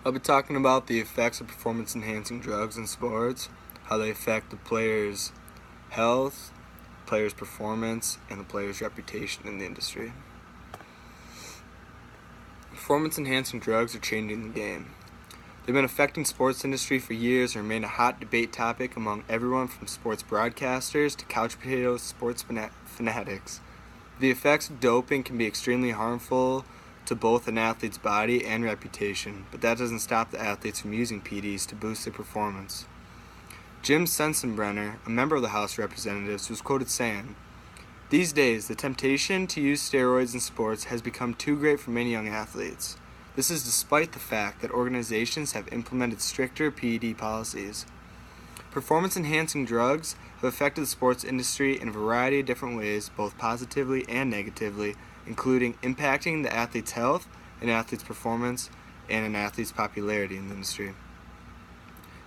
I'll be talking about the effects of performance-enhancing drugs in sports, how they affect the player's health, player's performance, and the player's reputation in the industry. Performance-enhancing drugs are changing the game. They've been affecting sports industry for years and remain a hot debate topic among everyone from sports broadcasters to couch potato sports fanatics. The effects of doping can be extremely harmful to both an athlete's body and reputation, but that doesn't stop the athletes from using PEDs to boost their performance. Jim Sensenbrenner, a member of the House of Representatives, was quoted saying, "These days, the temptation to use steroids in sports has become too great for many young athletes. This is despite the fact that organizations have implemented stricter PED policies. Performance-enhancing drugs have affected the sports industry in a variety of different ways, both positively and negatively, including impacting the athlete's health, an athlete's performance, and an athlete's popularity in the industry.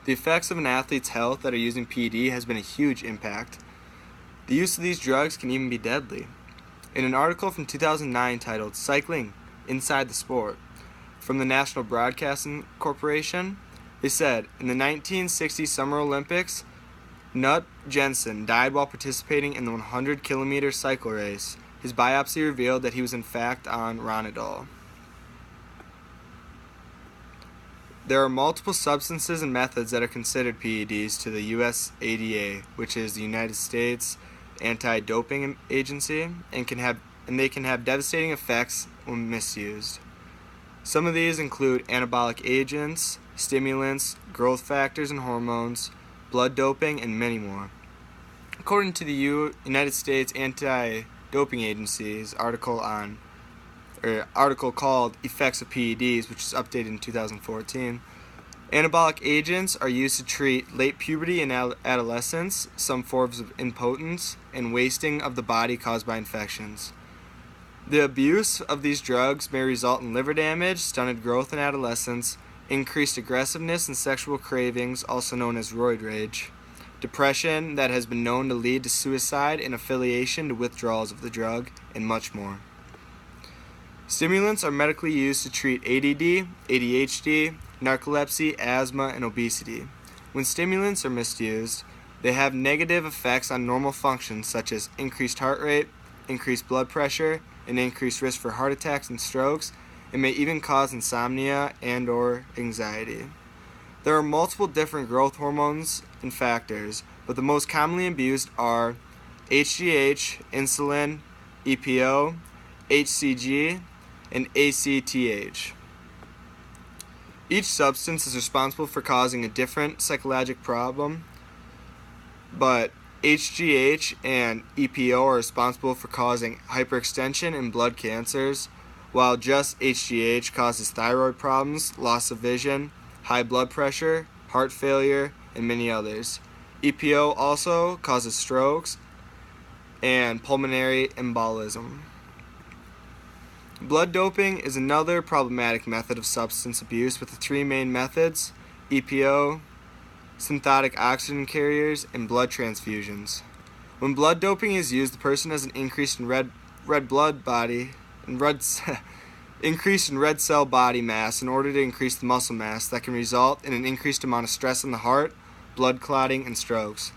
The effects of an athlete's health that are using PED has been a huge impact. The use of these drugs can even be deadly. In an article from 2009 titled Cycling Inside the Sport from the National Broadcasting Corporation, they said, in the 1960 Summer Olympics, Knut Jensen died while participating in the 100-kilometer cycle race. His biopsy revealed that he was in fact on Ronadol. There are multiple substances and methods that are considered PEDs to the USADA, which is the United States Anti-Doping Agency, and they can have devastating effects when misused. Some of these include anabolic agents, stimulants, growth factors and hormones, blood doping, and many more. According to the United States Anti-Doping Agency's article called Effects of PEDs, which is updated in 2014, anabolic agents are used to treat late puberty and adolescence, some forms of impotence, and wasting of the body caused by infections. The abuse of these drugs may result in liver damage, stunted growth in adolescence, increased aggressiveness and sexual cravings, also known as roid rage, depression that has been known to lead to suicide in affiliation to withdrawals of the drug, and much more. Stimulants are medically used to treat ADD, ADHD, narcolepsy, asthma, and obesity. When stimulants are misused, they have negative effects on normal functions such as increased heart rate, increased blood pressure, and increased risk for heart attacks and strokes, and may even cause insomnia and/or anxiety. There are multiple different growth hormones and factors, but the most commonly abused are HGH, insulin, EPO, HCG, and ACTH. Each substance is responsible for causing a different psychological problem, but HGH and EPO are responsible for causing hyperextension and blood cancers, while just HGH causes thyroid problems, loss of vision, high blood pressure, heart failure, and many others. EPO also causes strokes and pulmonary embolism. Blood doping is another problematic method of substance abuse with the three main methods: EPO, synthetic oxygen carriers, and blood transfusions. When blood doping is used, the person has an increase in red cell body mass in order to increase the muscle mass that can result in an increased amount of stress on the heart, blood clotting, and strokes.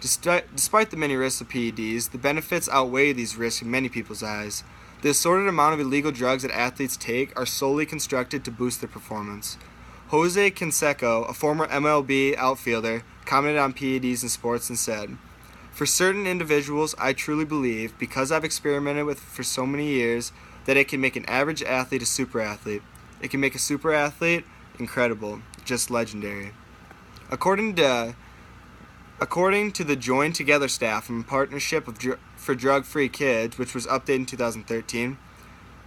Despite the many risks of PEDs, the benefits outweigh these risks in many people's eyes. The assorted amount of illegal drugs that athletes take are solely constructed to boost their performance. Jose Canseco, a former MLB outfielder, commented on PEDs in sports and said, "For certain individuals, I truly believe, because I've experimented with it for so many years, that it can make an average athlete a super athlete. It can make a super athlete incredible, just legendary." According to the Join Together staff from Partnership for Drug-Free Kids, which was updated in 2013,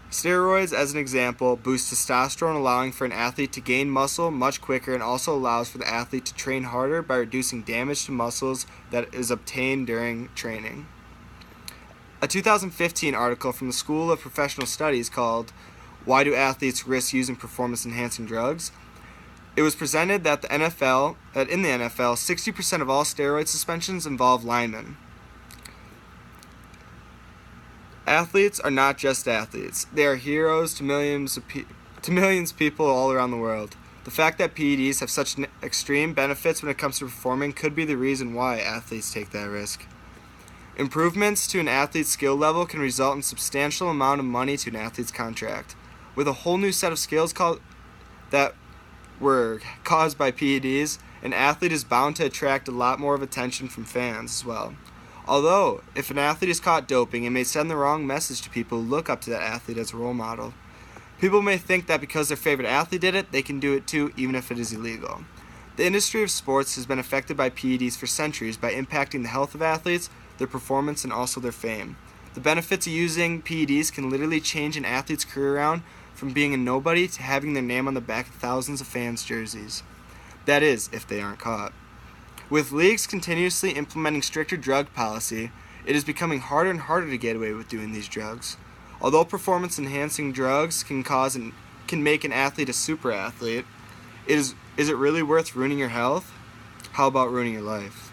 steroids, as an example, boost testosterone, allowing for an athlete to gain muscle much quicker, and also allows for the athlete to train harder by reducing damage to muscles that is obtained during training. A 2015 article from the School of Professional Studies called "Why Do Athletes Risk Using Performance-Enhancing Drugs?" It was presented that in the NFL, 60% of all steroid suspensions involve linemen. Athletes are not just athletes. They are heroes to millions of people all around the world. The fact that PEDs have such extreme benefits when it comes to performing could be the reason why athletes take that risk. Improvements to an athlete's skill level can result in a substantial amount of money to an athlete's contract. With a whole new set of skills that were caused by PEDs, an athlete is bound to attract a lot more of attention from fans as well. Although, if an athlete is caught doping, it may send the wrong message to people who look up to that athlete as a role model. People may think that because their favorite athlete did it, they can do it too, even if it is illegal. The industry of sports has been affected by PEDs for centuries by impacting the health of athletes, their performance, and also their fame. The benefits of using PEDs can literally change an athlete's career around from being a nobody to having their name on the back of thousands of fans' jerseys. That is, if they aren't caught. With leagues continuously implementing stricter drug policy, it is becoming harder and harder to get away with doing these drugs. Although performance-enhancing drugs can make an athlete a super athlete, is it really worth ruining your health? How about ruining your life?